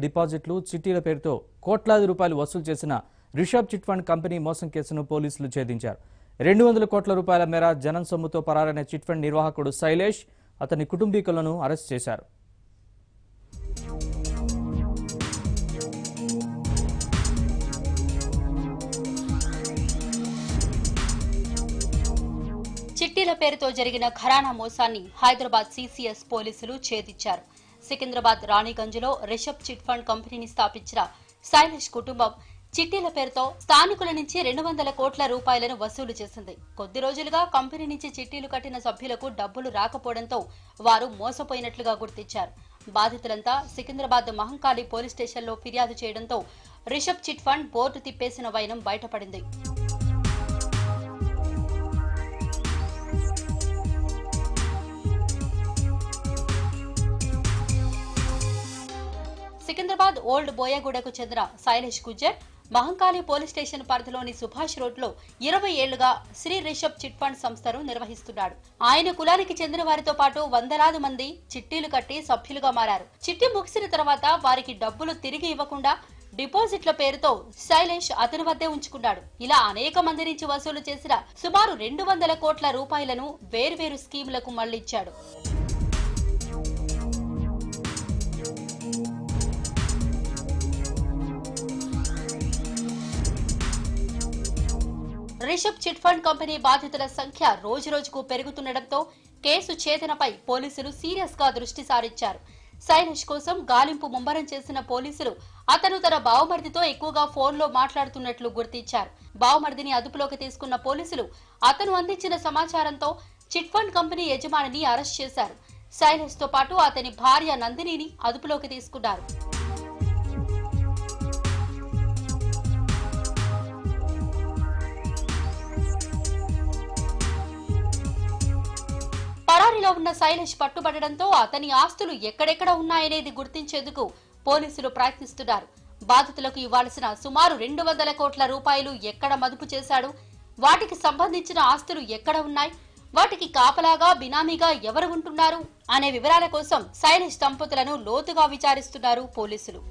డిపాజిట్లు చిట్టీల పేరుతో కోట్లాది రూపాయలు వసూలు చేసిన రిషబ్ చిట్ ఫండ్ కంపెనీ మోసం కేసును పోలీసులు ఛేదించారు. 200 కోట్ల రూపాయల మేర జనం సొమ్ముతో పరారైన చిట్ ఫండ్ నిర్వాహకుడు శైలేష్, అతని కుటుంబీకులను అరెస్ట్ చేశారు. చిట్టీల పేరుతో జరిగిన ఘరానా మోసాన్ని హైదరాబాద్ సిసిఎస్ పోలీసులు ఛేదించారు. సికింద్రాబాద్ రాణిగంజ్లో రిషబ్ చిట్ ఫండ్ కంపెనీని స్థాపించిన శైలేష్ కుటుంబం చిట్టీల పేరుతో స్థానికుల నుంచి 200 కోట్ల రూపాయలను వసూలు చేసింది. కొద్ది రోజులుగా కంపెనీ నుంచి చిట్టీలు కట్టిన సభ్యులకు డబ్బులు రాకపోవడంతో వారు మోసపోయినట్లుగా గుర్తించారు. బాధితులంతా సికింద్రాబాద్ మహంకాళి పోలీస్ స్టేషన్లో ఫిర్యాదు చేయడంతో రిషబ్ చిట్ ఫండ్ బోర్డు తిప్పేసిన వైనం బయటపడింది. సికింద్రాబాద్ ఓల్డ్ బోయగూడకు చెందిన శైలేష్ గుజ్జర్ మహంకాళి పోలీస్ స్టేషన్ పరిధిలోని సుభాష్ రోడ్ లో 20 ఏళ్లుగా శ్రీ రిషబ్ చిట్ ఫండ్ సంస్థను నిర్వహిస్తున్నాడు. ఆయన కులానికి చెందిన వారితో పాటు వందలాది మంది చిట్టీలు కట్టి సభ్యులుగా మారారు. చిట్టి ముగిసిన తర్వాత వారికి డబ్బులు తిరిగి ఇవ్వకుండా డిపాజిట్ల పేరుతో శైలేష్ అతని వద్దే ఉంచుకున్నాడు. ఇలా అనేక మంది నుంచి వసూలు చేసిన సుమారు 200 కోట్ల రూపాయలను వేర్వేరు స్కీములకు మళ్లించాడు. రిషబ్ చిట్ ఫండ్ కంపెనీ బాధితుల సంఖ్య రోజురోజుకు పెరుగుతుండటంతో కేసు ఛేదనపై పోలీసులు సీరియస్ గా దృష్టి సారించారు. శైలేష్ కోసం గాలింపు ముమ్మరం చేసిన పోలీసులు అతను తన బావమర్దితో ఎక్కువగా ఫోన్లో మాట్లాడుతున్నట్లు గుర్తించారు. బావమర్దిని అదుపులోకి తీసుకున్న పోలీసులు అతను అందించిన సమాచారంతో చిట్ ఫండ్ కంపెనీ యజమానిని అరెస్ట్ చేశారు. శైలేష్ తో పాటు అతని భార్య నందినిని అదుపులోకి తీసుకున్నారు. పరారీలో ఉన్న శైలేష్ పట్టుబడడంతో అతని ఆస్తులు ఎక్కడెక్కడ ఉన్నాయనేది గుర్తించేందుకు పోలీసులు ప్రయత్నిస్తున్నారు. బాధితులకు ఇవ్వాల్సిన సుమారు 200 కోట్ల రూపాయలు ఎక్కడ మదుపు చేశాడు, వాటికి సంబంధించిన ఆస్తులు ఎక్కడ ఉన్నాయి, వాటికి కాపలాగా బినామీగా ఎవరు ఉంటున్నారు అనే వివరాల కోసం శైలేష్ దంపతులను లోతుగా విచారిస్తున్నారు పోలీసులు.